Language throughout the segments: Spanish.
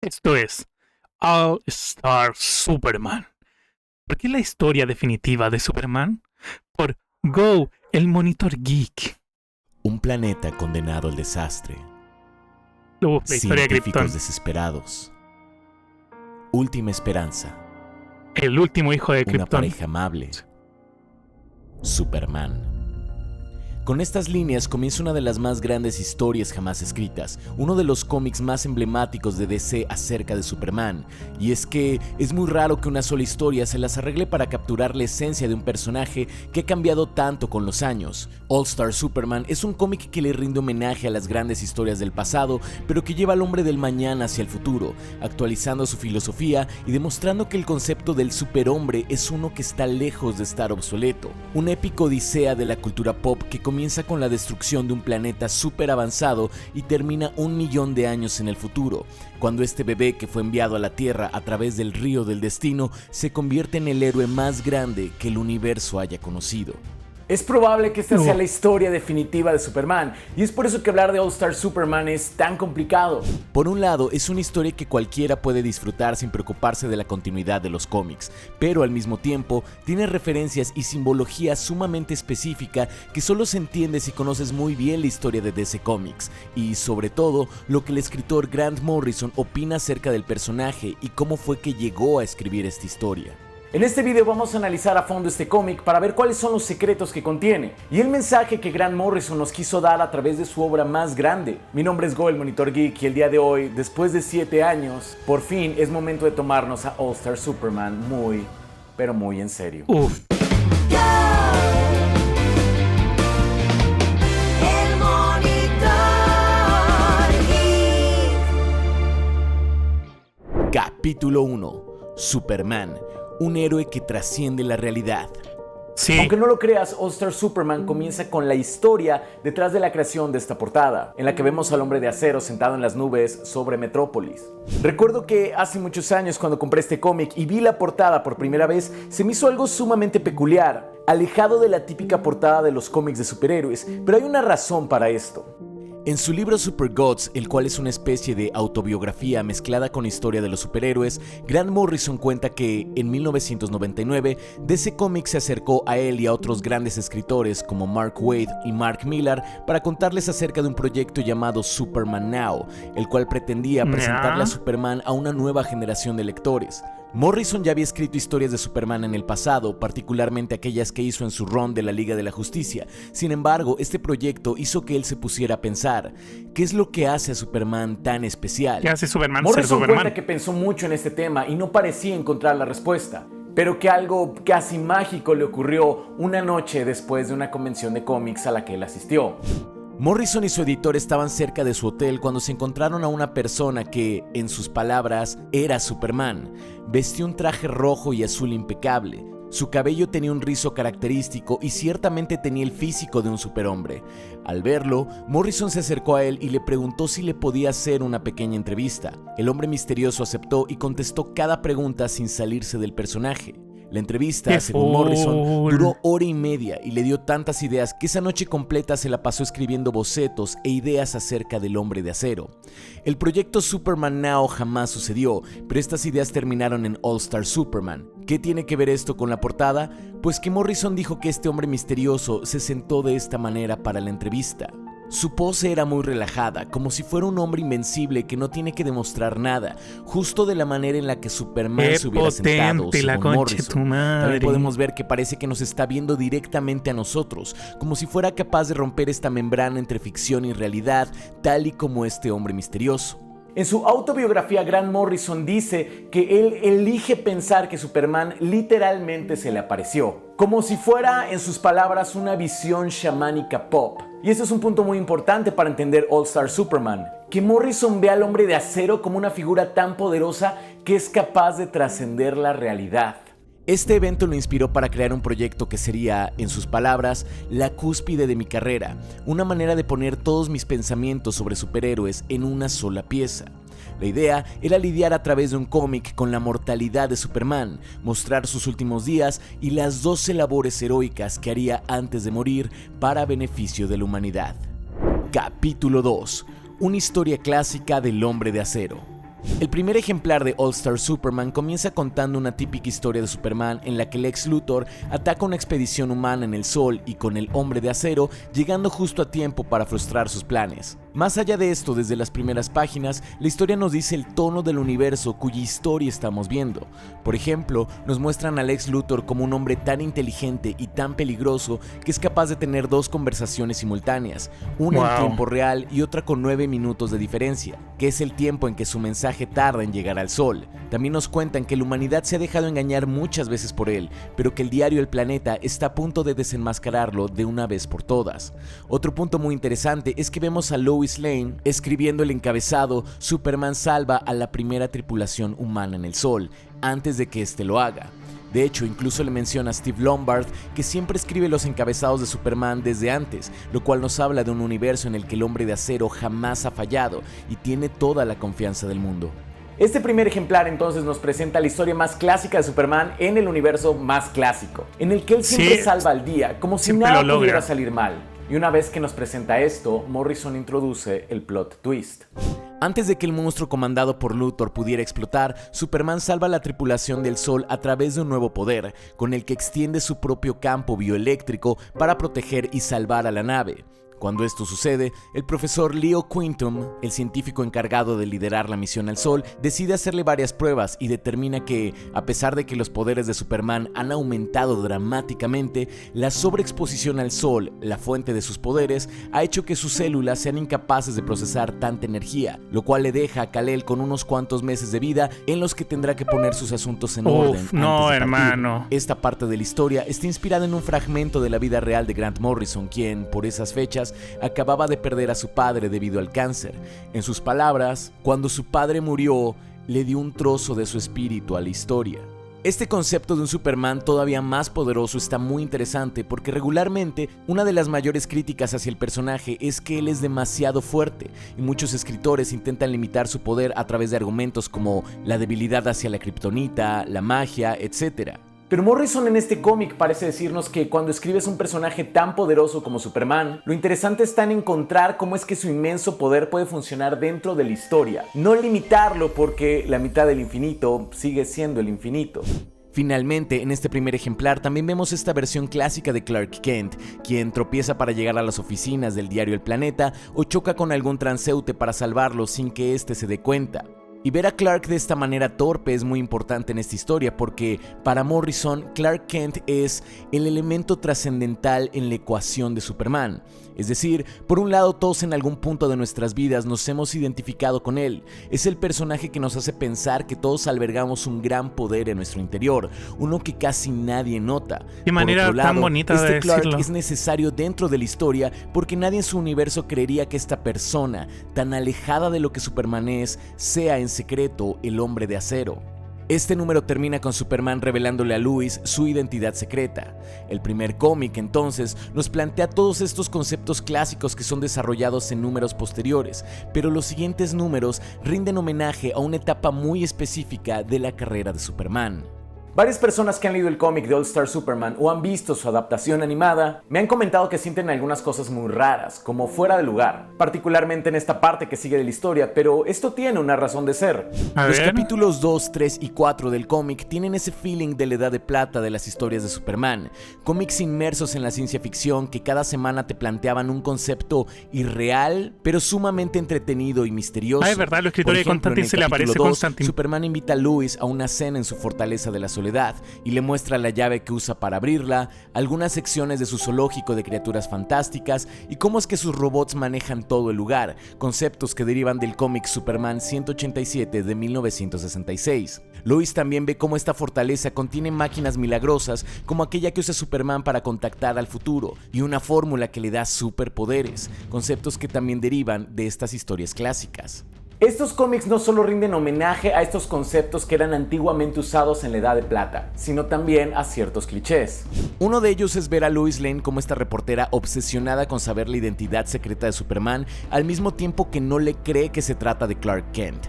Esto es All Star Superman. ¿Por qué la historia definitiva de Superman? Por Go, el monitor geek. Un planeta condenado al desastre. La historia de Científicos Krypton. desesperados. Última esperanza. El último hijo de Una Krypton. pareja amable. Superman. Con estas líneas comienza una de las más grandes historias jamás escritas, uno de los cómics más emblemáticos de DC acerca de Superman, y es que es muy raro que una sola historia se las arregle para capturar la esencia de un personaje que ha cambiado tanto con los años. All Star Superman es un cómic que le rinde homenaje a las grandes historias del pasado, pero que lleva al hombre del mañana hacia el futuro, actualizando su filosofía y demostrando que el concepto del superhombre es uno que está lejos de estar obsoleto. Un épico odisea de la cultura pop que comienza con la destrucción de un planeta súper avanzado y termina 1.000.000 de años en el futuro, cuando este bebé que fue enviado a la Tierra a través del río del destino se convierte en el héroe más grande que el universo haya conocido. Es probable que esta sea la historia definitiva de Superman, y es por eso que hablar de All Star Superman es tan complicado. Por un lado, es una historia que cualquiera puede disfrutar sin preocuparse de la continuidad de los cómics, pero al mismo tiempo tiene referencias y simbología sumamente específica que solo se entiende si conoces muy bien la historia de DC Comics, y sobre todo, lo que el escritor Grant Morrison opina acerca del personaje y cómo fue que llegó a escribir esta historia. En este video vamos a analizar a fondo este cómic para ver cuáles son los secretos que contiene y el mensaje que Grant Morrison nos quiso dar a través de su obra más grande. Mi nombre es Go, el Monitor Geek, y el día de hoy, después de 7 años, por fin es momento de tomarnos a All Star Superman muy, pero muy en serio. El Monitor Geek. Capítulo 1. Superman, un héroe que trasciende la realidad. Sí. Aunque no lo creas, All Star Superman comienza con la historia detrás de la creación de esta portada, en la que vemos al hombre de acero sentado en las nubes sobre Metrópolis. Recuerdo que hace muchos años, cuando compré este cómic y vi la portada por primera vez, se me hizo algo sumamente peculiar, alejado de la típica portada de los cómics de superhéroes, pero hay una razón para esto. En su libro Super Gods, el cual es una especie de autobiografía mezclada con historia de los superhéroes, Grant Morrison cuenta que en 1999 DC Comics se acercó a él y a otros grandes escritores como Mark Waid y Mark Millar para contarles acerca de un proyecto llamado Superman Now, el cual pretendía presentarle a Superman a una nueva generación de lectores. Morrison ya había escrito historias de Superman en el pasado, particularmente aquellas que hizo en su run de la Liga de la Justicia. Sin embargo, este proyecto hizo que él se pusiera a pensar, ¿qué es lo que hace a Superman tan especial? ¿Qué hace Superman ser Morrison Superman? cuenta que pensó mucho en este tema y no parecía encontrar la respuesta, pero que algo casi mágico le ocurrió una noche después de una convención de cómics a la que él asistió. Morrison y su editor estaban cerca de su hotel cuando se encontraron a una persona que, en sus palabras, era Superman. Vestía un traje rojo y azul impecable. Su cabello tenía un rizo característico y ciertamente tenía el físico de un superhombre. Al verlo, Morrison se acercó a él y le preguntó si le podía hacer una pequeña entrevista. El hombre misterioso aceptó y contestó cada pregunta sin salirse del personaje. La entrevista, según Morrison, duró 1 hora y media y le dio tantas ideas que esa noche completa se la pasó escribiendo bocetos e ideas acerca del hombre de acero. El proyecto Superman Now jamás sucedió, pero estas ideas terminaron en All Star Superman. ¿Qué tiene que ver esto con la portada? Pues que Morrison dijo que este hombre misterioso se sentó de esta manera para la entrevista. Su pose era muy relajada, como si fuera un hombre invencible que no tiene que demostrar nada, justo de la manera en la que Superman se hubiera sentado, según Morrison. También podemos ver que parece que nos está viendo directamente a nosotros, como si fuera capaz de romper esta membrana entre ficción y realidad, tal y como este hombre misterioso. En su autobiografía, Grant Morrison dice que él elige pensar que Superman literalmente se le apareció, como si fuera, en sus palabras, una visión chamánica pop. Y este es un punto muy importante para entender All Star Superman, que Morrison ve al hombre de acero como una figura tan poderosa que es capaz de trascender la realidad. Este evento lo inspiró para crear un proyecto que sería, en sus palabras, la cúspide de mi carrera, una manera de poner todos mis pensamientos sobre superhéroes en una sola pieza. La idea era lidiar a través de un cómic con la mortalidad de Superman, mostrar sus últimos días y las 12 labores heroicas que haría antes de morir para beneficio de la humanidad. Capítulo 2. Una historia clásica del hombre de acero. El primer ejemplar de All Star Superman comienza contando una típica historia de Superman en la que Lex Luthor ataca una expedición humana en el Sol y con el Hombre de Acero llegando justo a tiempo para frustrar sus planes. Más allá de esto, desde las primeras páginas, la historia nos dice el tono del universo cuya historia estamos viendo. Por ejemplo, nos muestran a Lex Luthor como un hombre tan inteligente y tan peligroso que es capaz de tener dos conversaciones simultáneas, una en tiempo real y otra con 9 minutos de diferencia, que es el tiempo en que su mensaje tarda en llegar al Sol. También nos cuentan que la humanidad se ha dejado engañar muchas veces por él, pero que el diario El Planeta está a punto de desenmascararlo de una vez por todas. Otro punto muy interesante es que vemos a Lois Lane escribiendo el encabezado "Superman salva a la primera tripulación humana en el Sol", antes de que éste lo haga. De hecho, incluso le menciona a Steve Lombard que siempre escribe los encabezados de Superman desde antes, lo cual nos habla de un universo en el que el Hombre de Acero jamás ha fallado y tiene toda la confianza del mundo. Este primer ejemplar entonces nos presenta la historia más clásica de Superman en el universo más clásico, en el que él siempre salva al día, como si nada pudiera salir mal. Y una vez que nos presenta esto, Morrison introduce el plot twist. Antes de que el monstruo comandado por Luthor pudiera explotar, Superman salva a la tripulación del Sol a través de un nuevo poder, con el que extiende su propio campo bioeléctrico para proteger y salvar a la nave. Cuando esto sucede, el profesor Leo Quintum, el científico encargado de liderar la misión al Sol, decide hacerle varias pruebas y determina que, a pesar de que los poderes de Superman han aumentado dramáticamente, la sobreexposición al Sol, la fuente de sus poderes, ha hecho que sus células sean incapaces de procesar tanta energía, lo cual le deja a Kal-El con unos cuantos meses de vida en los que tendrá que poner sus asuntos en orden. No, hermano. Esta parte de la historia está inspirada en un fragmento de la vida real de Grant Morrison, quien, por esas fechas, acababa de perder a su padre debido al cáncer. En sus palabras, cuando su padre murió, le dio un trozo de su espíritu a la historia. Este concepto de un Superman todavía más poderoso está muy interesante porque regularmente una de las mayores críticas hacia el personaje es que él es demasiado fuerte y muchos escritores intentan limitar su poder a través de argumentos como la debilidad hacia la kriptonita, la magia, etc. Pero Morrison en este cómic parece decirnos que cuando escribes un personaje tan poderoso como Superman, lo interesante está en encontrar cómo es que su inmenso poder puede funcionar dentro de la historia, no limitarlo porque la mitad del infinito sigue siendo el infinito. Finalmente, en este primer ejemplar también vemos esta versión clásica de Clark Kent, quien tropieza para llegar a las oficinas del diario El Planeta o choca con algún transeúnte para salvarlo sin que éste se dé cuenta. Y ver a Clark de esta manera torpe es muy importante en esta historia porque para Morrison, Clark Kent es el elemento trascendental en la ecuación de Superman. Es decir, por un lado todos en algún punto de nuestras vidas nos hemos identificado con él. Es el personaje que nos hace pensar que todos albergamos un gran poder en nuestro interior, uno que casi nadie nota. Qué manera tan bonita de Clark decirlo. es necesario dentro de la historia porque nadie en su universo creería que esta persona, tan alejada de lo que Superman es, sea en secreto el Hombre de Acero. Este número termina con Superman revelándole a Lois su identidad secreta. El primer cómic, entonces, nos plantea todos estos conceptos clásicos que son desarrollados en números posteriores, pero los siguientes números rinden homenaje a una etapa muy específica de la carrera de Superman. Varias personas que han leído el cómic de All Star Superman o han visto su adaptación animada me han comentado que sienten algunas cosas muy raras, como fuera de lugar, particularmente en esta parte que sigue de la historia, pero esto tiene una razón de ser. Los capítulos 2, 3 y 4 del cómic tienen ese feeling de la edad de plata de las historias de Superman, cómics inmersos en la ciencia ficción que cada semana te planteaban un concepto irreal, pero sumamente entretenido y misterioso. Es verdad, los escritores de Constantine se le aparece Constantine. Superman invita a Lois a una cena en su fortaleza de la soledad y le muestra la llave que usa para abrirla, algunas secciones de su zoológico de criaturas fantásticas y cómo es que sus robots manejan todo el lugar, conceptos que derivan del cómic Superman 187 de 1966. Lois también ve cómo esta fortaleza contiene máquinas milagrosas como aquella que usa Superman para contactar al futuro y una fórmula que le da superpoderes, conceptos que también derivan de estas historias clásicas. Estos cómics no solo rinden homenaje a estos conceptos que eran antiguamente usados en la Edad de Plata, sino también a ciertos clichés. Uno de ellos es ver a Lois Lane como esta reportera obsesionada con saber la identidad secreta de Superman, al mismo tiempo que no le cree que se trata de Clark Kent.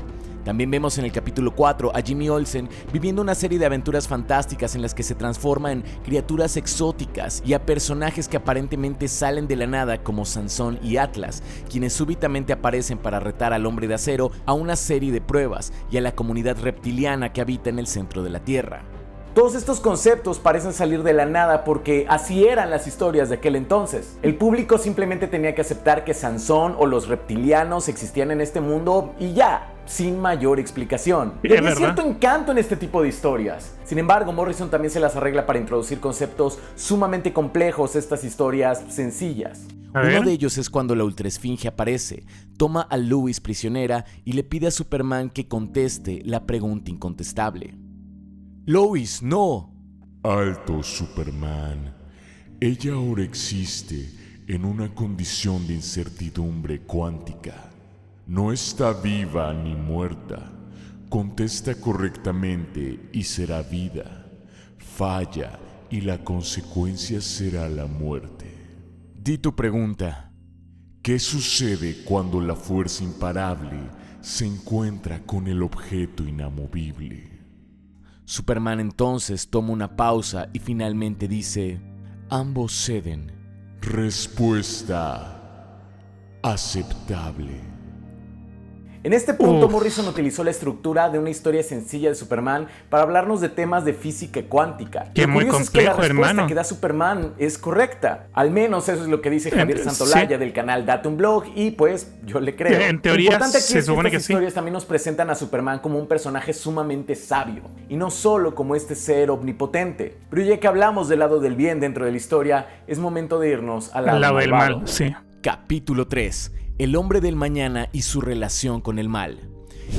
También vemos en el capítulo 4 a Jimmy Olsen viviendo una serie de aventuras fantásticas en las que se transforma en criaturas exóticas y a personajes que aparentemente salen de la nada como Sansón y Atlas, quienes súbitamente aparecen para retar al Hombre de Acero a una serie de pruebas y a la comunidad reptiliana que habita en el centro de la Tierra. Todos estos conceptos parecen salir de la nada porque así eran las historias de aquel entonces. El público simplemente tenía que aceptar que Sansón o los reptilianos existían en este mundo y ya, sin mayor explicación. Y hay cierto encanto en este tipo de historias. Sin embargo, Morrison también se las arregla para introducir conceptos sumamente complejos a estas historias sencillas. Uno de ellos es cuando la Ultraesfinge aparece, toma a Lois prisionera y le pide a Superman que conteste la pregunta incontestable. Lois, no. Alto, Superman. Ella ahora existe en una condición de incertidumbre cuántica. No está viva ni muerta. Contesta correctamente y será vida. Falla y la consecuencia será la muerte. Di tu pregunta. ¿Qué sucede cuando la fuerza imparable se encuentra con el objeto inamovible? Superman entonces toma una pausa y finalmente dice: ambos ceden. Respuesta aceptable. En este punto, Morrison utilizó la estructura de una historia sencilla de Superman para hablarnos de temas de física cuántica. Que muy complejo, es que la respuesta hermano. que da Superman es correcta. Al menos eso es lo que dice Javier Santolaya del canal Datum Blog y pues yo le creo. En teoría, lo importante aquí se es que supone estas que sí. historias también nos presentan a Superman como un personaje sumamente sabio y no solo como este ser omnipotente. Pero ya que hablamos del lado del bien dentro de la historia, es momento de irnos al lado del malvado. mal, sí. Capítulo 3. El hombre del mañana y su relación con el mal.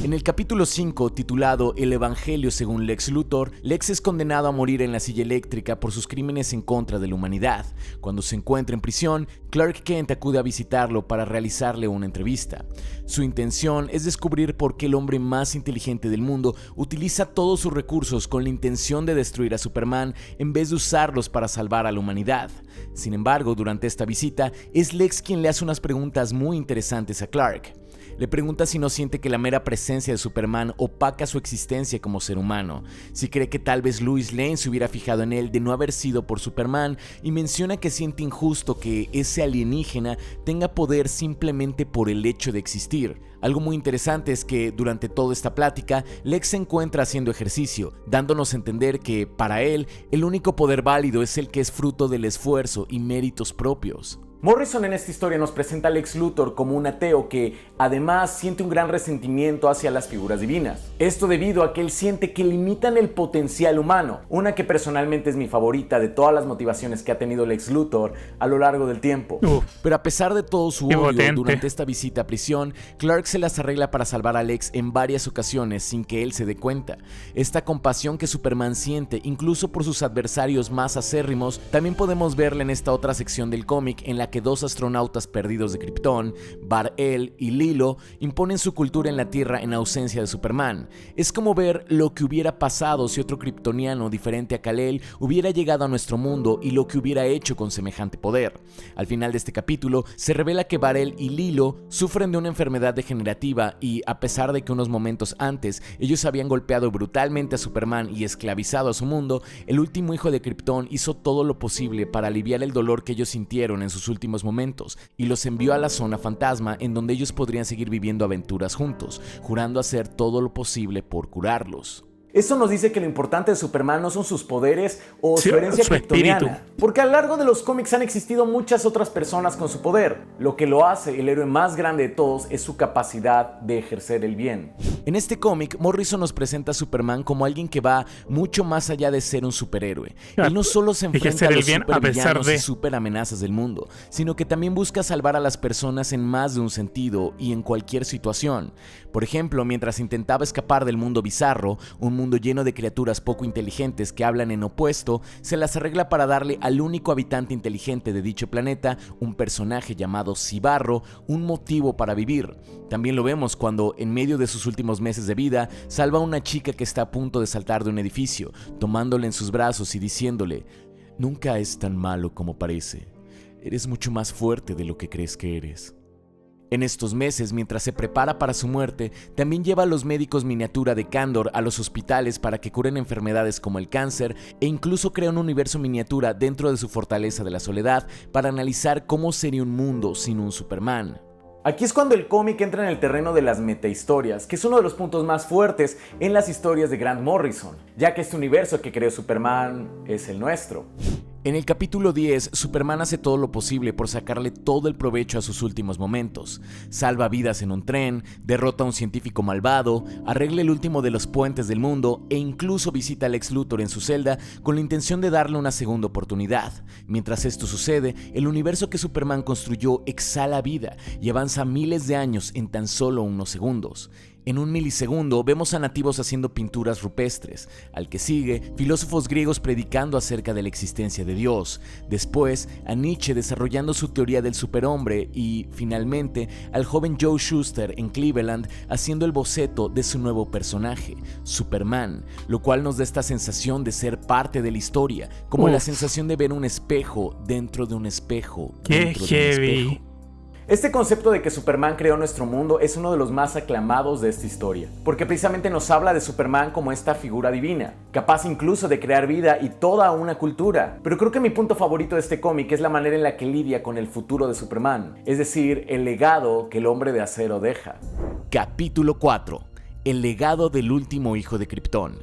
En el capítulo 5, titulado El Evangelio según Lex Luthor, Lex es condenado a morir en la silla eléctrica por sus crímenes en contra de la humanidad. Cuando se encuentra en prisión, Clark Kent acude a visitarlo para realizarle una entrevista. Su intención es descubrir por qué el hombre más inteligente del mundo utiliza todos sus recursos con la intención de destruir a Superman en vez de usarlos para salvar a la humanidad. Sin embargo, durante esta visita, es Lex quien le hace unas preguntas muy interesantes a Clark. Le pregunta si no siente que la mera presencia de Superman opaca su existencia como ser humano, si cree que tal vez Lois Lane se hubiera fijado en él de no haber sido por Superman, y menciona que siente injusto que ese alienígena tenga poder simplemente por el hecho de existir. Algo muy interesante es que durante toda esta plática, Lex se encuentra haciendo ejercicio, dándonos a entender que, para él, el único poder válido es el que es fruto del esfuerzo y méritos propios. Morrison en esta historia nos presenta a Lex Luthor como un ateo que además siente un gran resentimiento hacia las figuras divinas. Esto debido a que él siente que limitan el potencial humano, una que personalmente es mi favorita de todas las motivaciones que ha tenido Lex Luthor a lo largo del tiempo. Pero a pesar de todo su odio durante esta visita a prisión, Clark se las arregla para salvar a Lex en varias ocasiones sin que él se dé cuenta. Esta compasión que Superman siente incluso por sus adversarios más acérrimos también podemos verla en esta otra sección del cómic en la que dos astronautas perdidos de Krypton, Bar-El y Lilo, imponen su cultura en la Tierra en ausencia de Superman. Es como ver lo que hubiera pasado si otro kryptoniano diferente a Kal-El hubiera llegado a nuestro mundo y lo que hubiera hecho con semejante poder. Al final de este capítulo se revela que Bar-El y Lilo sufren de una enfermedad degenerativa y, a pesar de que unos momentos antes ellos habían golpeado brutalmente a Superman y esclavizado a su mundo, el último hijo de Krypton hizo todo lo posible para aliviar el dolor que ellos sintieron en sus últimos momentos y los envió a la zona fantasma en donde ellos podrían seguir viviendo aventuras juntos, jurando hacer todo lo posible por curarlos. Eso nos dice que lo importante de Superman no son sus poderes o su herencia su kryptoniana, espíritu. porque a lo largo de los cómics han existido muchas otras personas con su poder. Lo que lo hace el héroe más grande de todos es su capacidad de ejercer el bien. En este cómic, Morrison nos presenta a Superman como alguien que va mucho más allá de ser un superhéroe. Él no solo se enfrenta a los supervillanos y superamenazas del mundo, sino que también busca salvar a las personas en más de un sentido y en cualquier situación. Por ejemplo, mientras intentaba escapar del mundo bizarro, un mundo lleno de criaturas poco inteligentes que hablan en opuesto, se las arregla para darle al único habitante inteligente de dicho planeta, un personaje llamado Cibarro, un motivo para vivir. También lo vemos cuando, en medio de sus últimos meses de vida, salva a una chica que está a punto de saltar de un edificio, tomándola en sus brazos y diciéndole: "Nunca es tan malo como parece. Eres mucho más fuerte de lo que crees que eres". En estos meses, mientras se prepara para su muerte, también lleva a los médicos miniatura de Kandor a los hospitales para que curen enfermedades como el cáncer e incluso crea un universo miniatura dentro de su fortaleza de la soledad para analizar cómo sería un mundo sin un Superman. Aquí es cuando el cómic entra en el terreno de las metahistorias, que es uno de los puntos más fuertes en las historias de Grant Morrison, ya que este universo que creó Superman es el nuestro. En el capítulo 10, Superman hace todo lo posible por sacarle todo el provecho a sus últimos momentos. Salva vidas en un tren, derrota a un científico malvado, arregla el último de los puentes del mundo e incluso visita a Lex Luthor en su celda con la intención de darle una segunda oportunidad. Mientras esto sucede, el universo que Superman construyó exhala vida y avanza miles de años en tan solo unos segundos. En un milisegundo vemos a nativos haciendo pinturas rupestres, al que sigue filósofos griegos predicando acerca de la existencia de Dios, después a Nietzsche desarrollando su teoría del superhombre y, finalmente, al joven Joe Shuster en Cleveland haciendo el boceto de su nuevo personaje, Superman, lo cual nos da esta sensación de ser parte de la historia, como la sensación de ver un espejo dentro de un espejo ¡Qué dentro de un heavy! espejo. Este concepto de que Superman creó nuestro mundo es uno de los más aclamados de esta historia, porque precisamente nos habla de Superman como esta figura divina, capaz incluso de crear vida y toda una cultura. Pero creo que mi punto favorito de este cómic es la manera en la que lidia con el futuro de Superman, es decir, el legado que el hombre de acero deja. Capítulo 4. El legado del último hijo de Krypton.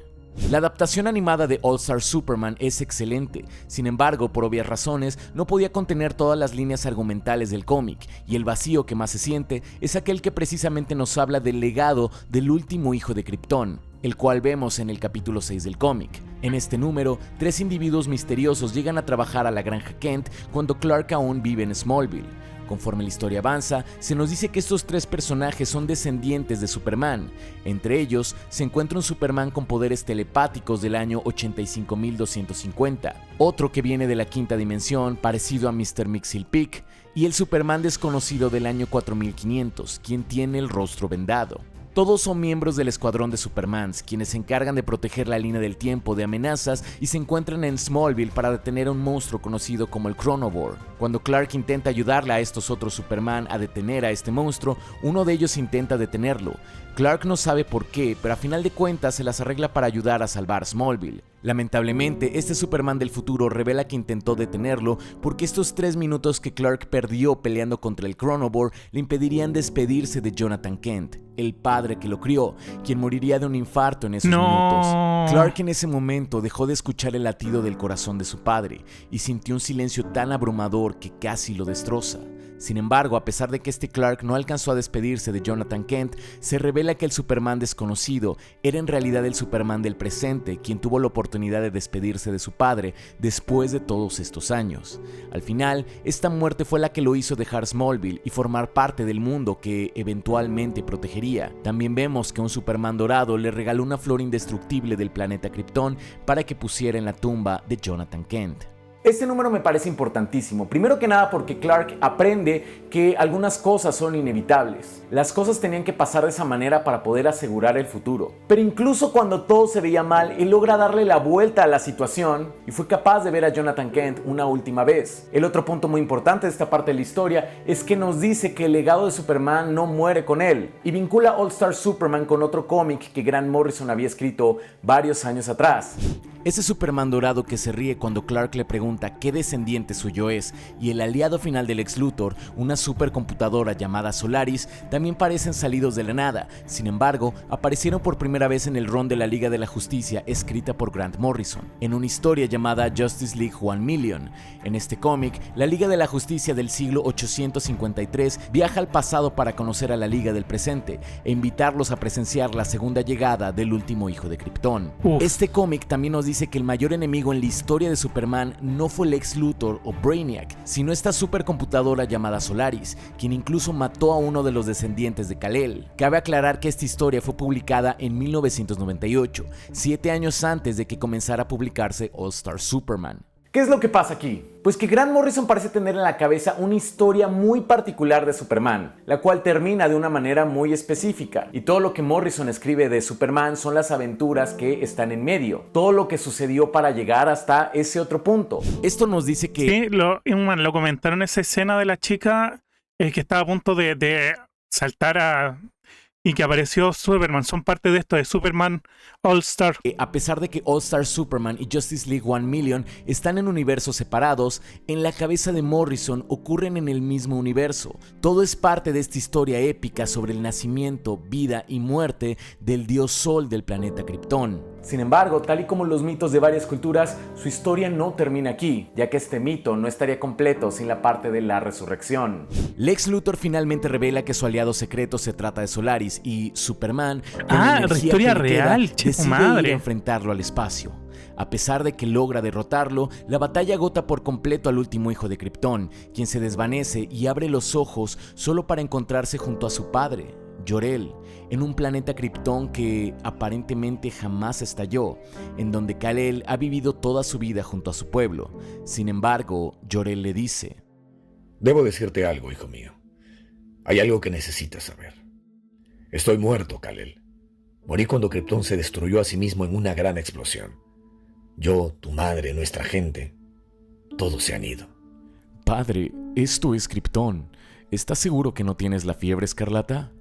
La adaptación animada de All Star Superman es excelente, sin embargo, por obvias razones, no podía contener todas las líneas argumentales del cómic, y el vacío que más se siente es aquel que precisamente nos habla del legado del último hijo de Krypton, el cual vemos en el capítulo 6 del cómic. En este número, 3 individuos misteriosos llegan a trabajar a la granja Kent cuando Clark aún vive en Smallville. Conforme la historia avanza, se nos dice que estos 3 personajes son descendientes de Superman. Entre ellos, se encuentra un Superman con poderes telepáticos del año 85.250, otro que viene de la quinta dimensión, parecido a Mr. Mxyzptlk, y el Superman desconocido del año 4500, quien tiene el rostro vendado. Todos son miembros del escuadrón de Supermans, quienes se encargan de proteger la línea del tiempo de amenazas y se encuentran en Smallville para detener a un monstruo conocido como el Chronobor. Cuando Clark intenta ayudarle a estos otros Superman a detener a este monstruo, uno de ellos intenta detenerlo. Clark no sabe por qué, pero a final de cuentas se las arregla para ayudar a salvar Smallville. Lamentablemente, este Superman del futuro revela que intentó detenerlo porque estos 3 minutos que Clark perdió peleando contra el Chronobor le impedirían despedirse de Jonathan Kent, el padre que lo crió, quien moriría de un infarto en esos minutos. Clark en ese momento dejó de escuchar el latido del corazón de su padre y sintió un silencio tan abrumador que casi lo destroza. Sin embargo, a pesar de que este Clark no alcanzó a despedirse de Jonathan Kent, se revela que el Superman desconocido era en realidad el Superman del presente, quien tuvo la oportunidad de despedirse de su padre después de todos estos años. Al final, esta muerte fue la que lo hizo dejar Smallville y formar parte del mundo que eventualmente protegería. También vemos que un Superman dorado le regaló una flor indestructible del planeta Krypton para que pusiera en la tumba de Jonathan Kent. Este número me parece importantísimo, primero que nada porque Clark aprende que algunas cosas son inevitables. Las cosas tenían que pasar de esa manera para poder asegurar el futuro. Pero incluso cuando todo se veía mal, él logra darle la vuelta a la situación y fue capaz de ver a Jonathan Kent una última vez. El otro punto muy importante de esta parte de la historia es que nos dice que el legado de Superman no muere con él y vincula All Star Superman con otro cómic que Grant Morrison había escrito varios años atrás. Ese Superman dorado que se ríe cuando Clark le pregunta qué descendiente suyo es y el aliado final del Lex Luthor, una supercomputadora llamada Solaris, también parecen salidos de la nada. Sin embargo, aparecieron por primera vez en el run de la Liga de la Justicia escrita por Grant Morrison, en una historia llamada Justice League 1 Million. En este cómic, la Liga de la Justicia del siglo 853 viaja al pasado para conocer a la Liga del presente e invitarlos a presenciar la segunda llegada del último hijo de Krypton. Este cómic también nos dice que el mayor enemigo en la historia de Superman no fue Lex Luthor o Brainiac, sino esta supercomputadora llamada Solaris, quien incluso mató a uno de los descendientes de Kal-El. Cabe aclarar que esta historia fue publicada en 1998, 7 años antes de que comenzara a publicarse All Star Superman. ¿Qué es lo que pasa aquí? Pues que Grant Morrison parece tener en la cabeza una historia muy particular de Superman, la cual termina de una manera muy específica. Y todo lo que Morrison escribe de Superman son las aventuras que están en medio, todo lo que sucedió para llegar hasta ese otro punto. Esto nos dice que... Sí, lo comentaron esa escena de la chica que estaba a punto de saltar y que apareció Superman. Son parte de esto de Superman All-Star. A pesar de que All-Star Superman y Justice League 1 Million están en universos separados, en la cabeza de Morrison ocurren en el mismo universo. Todo es parte de esta historia épica sobre el nacimiento, vida y muerte del dios Sol del planeta Krypton. Sin embargo, tal y como los mitos de varias culturas, su historia no termina aquí, ya que este mito no estaría completo sin la parte de la resurrección. Lex Luthor finalmente revela que su aliado secreto se trata de Solaris y Superman, con Ah, la energía historia que le queda, real, chico decide madre. ir a enfrentarlo al espacio. A pesar de que logra derrotarlo, la batalla agota por completo al último hijo de Krypton, quien se desvanece y abre los ojos solo para encontrarse junto a su padre, Jor-El, en un planeta Krypton que aparentemente jamás estalló, en donde Kal-El ha vivido toda su vida junto a su pueblo. Sin embargo, Jor-El le dice: Debo decirte algo, hijo mío. Hay algo que necesitas saber. Estoy muerto, Kal-El. Morí cuando Krypton se destruyó a sí mismo en una gran explosión. Yo, tu madre, nuestra gente, todos se han ido. Padre, esto es Krypton. ¿Estás seguro que no tienes la fiebre escarlata?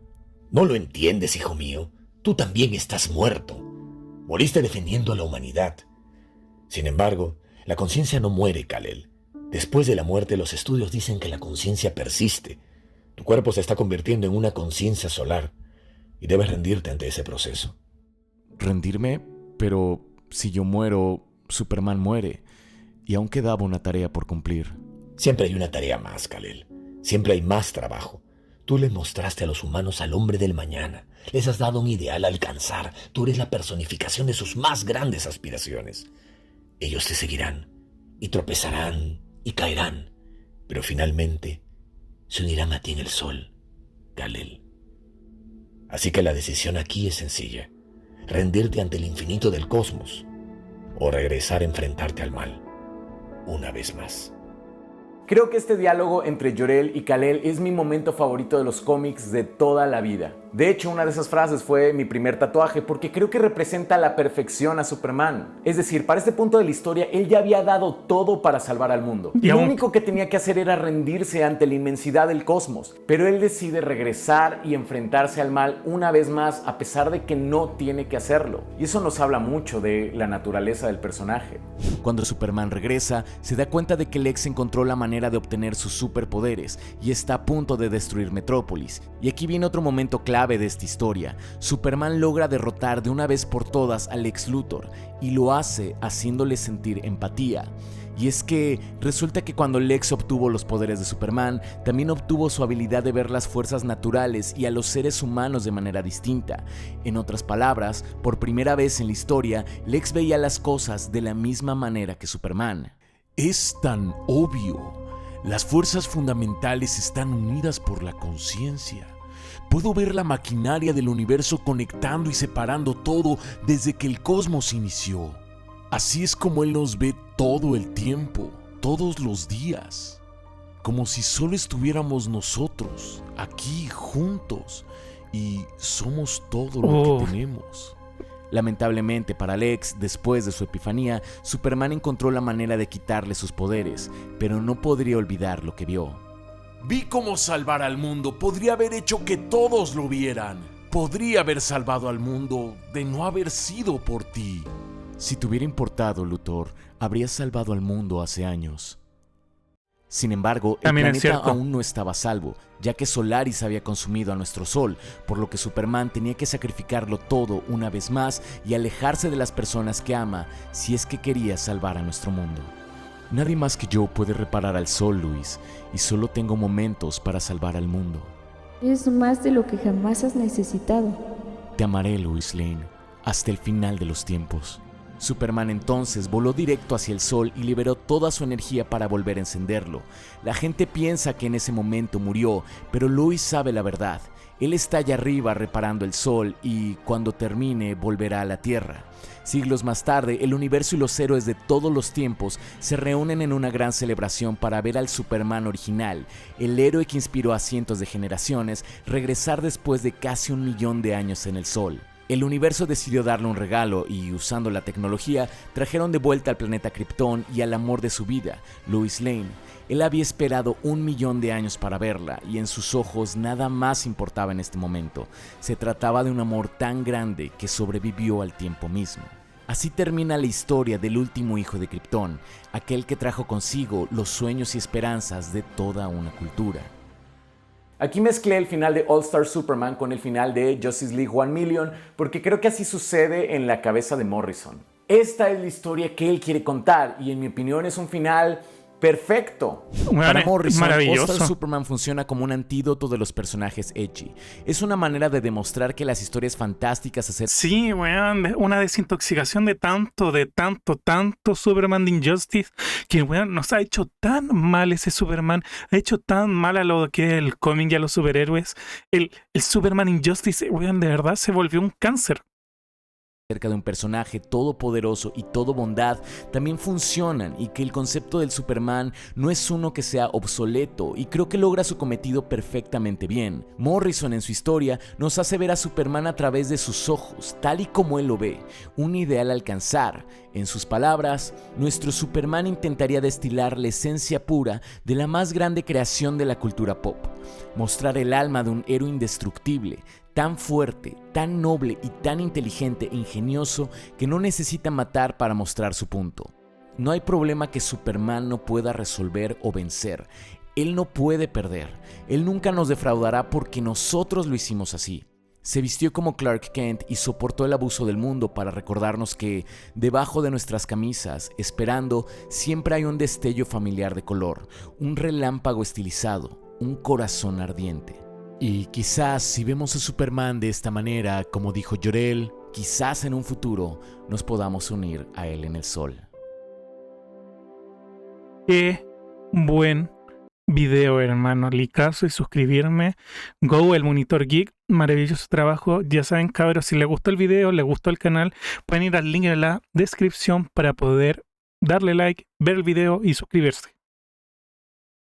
¿No lo entiendes, hijo mío? Tú también estás muerto. Moriste defendiendo a la humanidad. Sin embargo, la conciencia no muere, Kal-El. Después de la muerte, los estudios dicen que la conciencia persiste. Tu cuerpo se está convirtiendo en una conciencia solar y debes rendirte ante ese proceso. ¿Rendirme? Pero si yo muero, Superman muere. Y aún quedaba una tarea por cumplir. Siempre hay una tarea más, Kal-El. Siempre hay más trabajo. Tú les mostraste a los humanos al hombre del mañana. Les has dado un ideal a alcanzar. Tú eres la personificación de sus más grandes aspiraciones. Ellos te seguirán y tropezarán y caerán, pero finalmente se unirán a ti en el sol, Kal-El. Así que la decisión aquí es sencilla: rendirte ante el infinito del cosmos o regresar a enfrentarte al mal una vez más. Creo que este diálogo entre Jor-El y Kal-El es mi momento favorito de los cómics de toda la vida. De hecho, una de esas frases fue mi primer tatuaje porque creo que representa a la perfección a Superman. Es decir, para este punto de la historia, él ya había dado todo para salvar al mundo. Y lo único que tenía que hacer era rendirse ante la inmensidad del cosmos. Pero él decide regresar y enfrentarse al mal una vez más, a pesar de que no tiene que hacerlo. Y eso nos habla mucho de la naturaleza del personaje. Cuando Superman regresa, se da cuenta de que Lex encontró la manera de obtener sus superpoderes y está a punto de destruir Metrópolis. Y aquí viene otro momento clave de esta historia. Superman logra derrotar de una vez por todas a Lex Luthor y lo hace haciéndole sentir empatía. Y es que resulta que cuando Lex obtuvo los poderes de Superman, también obtuvo su habilidad de ver las fuerzas naturales y a los seres humanos de manera distinta. En otras palabras, por primera vez en la historia, Lex veía las cosas de la misma manera que Superman. Es tan obvio. Las fuerzas fundamentales están unidas por la conciencia. Puedo ver la maquinaria del universo conectando y separando todo desde que el cosmos inició. Así es como Él nos ve todo el tiempo, todos los días. Como si solo estuviéramos nosotros, aquí juntos, y somos todo lo que tenemos. Lamentablemente para Lex, después de su epifanía, Superman encontró la manera de quitarle sus poderes, pero no podría olvidar lo que vio. Vi cómo salvar al mundo. Podría haber hecho que todos lo vieran. Podría haber salvado al mundo de no haber sido por ti. Si te hubiera importado, Luthor, habrías salvado al mundo hace años. Sin embargo, el planeta aún no estaba a salvo, ya que Solaris había consumido a nuestro Sol, por lo que Superman tenía que sacrificarlo todo una vez más y alejarse de las personas que ama si es que quería salvar a nuestro mundo. Nadie más que yo puede reparar al Sol, Luis, y solo tengo momentos para salvar al mundo. Es más de lo que jamás has necesitado. Te amaré, Lois Lane, hasta el final de los tiempos. Superman entonces voló directo hacia el Sol y liberó toda su energía para volver a encenderlo. La gente piensa que en ese momento murió, pero Lois sabe la verdad. Él está allá arriba reparando el Sol y, cuando termine, volverá a la Tierra. Siglos más tarde, el universo y los héroes de todos los tiempos se reúnen en una gran celebración para ver al Superman original, el héroe que inspiró a cientos de generaciones, regresar después de casi 1 millón de años en el Sol. El universo decidió darle un regalo y, usando la tecnología, trajeron de vuelta al planeta Krypton y al amor de su vida, Lois Lane. Él había esperado 1.000.000 de años para verla y en sus ojos nada más importaba en este momento. Se trataba de un amor tan grande que sobrevivió al tiempo mismo. Así termina la historia del último hijo de Krypton, aquel que trajo consigo los sueños y esperanzas de toda una cultura. Aquí mezclé el final de All Star Superman con el final de Justice League 1,000,000 porque creo que así sucede en la cabeza de Morrison. Esta es la historia que él quiere contar y en mi opinión es un final perfecto. Para Morrison, All maravilloso. Star Superman funciona como un antídoto de los personajes edgy. Es una manera de demostrar que las historias fantásticas acerca Sí, weón, una desintoxicación de tanto Superman de Injustice, que weón, nos ha hecho tan mal ese Superman, ha hecho tan mal a lo que es el cómic y a los superhéroes. El Superman Injustice, weón, de verdad se volvió un cáncer. de un personaje todopoderoso y todo bondad también funcionan, y que el concepto del Superman no es uno que sea obsoleto, y creo que logra su cometido perfectamente bien. Morrison en su historia nos hace ver a Superman a través de sus ojos, tal y como él lo ve, un ideal a alcanzar. En sus palabras, nuestro Superman intentaría destilar la esencia pura de la más grande creación de la cultura pop, mostrar el alma de un héroe indestructible, tan fuerte, tan noble y tan inteligente e ingenioso que no necesita matar para mostrar su punto. No hay problema que Superman no pueda resolver o vencer. Él no puede perder. Él nunca nos defraudará porque nosotros lo hicimos así. Se vistió como Clark Kent y soportó el abuso del mundo para recordarnos que, debajo de nuestras camisas, esperando, siempre hay un destello familiar de color, un relámpago estilizado, un corazón ardiente. Y quizás si vemos a Superman de esta manera, como dijo Jor-El, quizás en un futuro nos podamos unir a él en el sol. Qué buen video, hermano. Likazo y suscribirme. Go, el Monitor Geek. Maravilloso trabajo. Ya saben, cabros, si les gustó el video, les gustó el canal, pueden ir al link en la descripción para poder darle like, ver el video y suscribirse.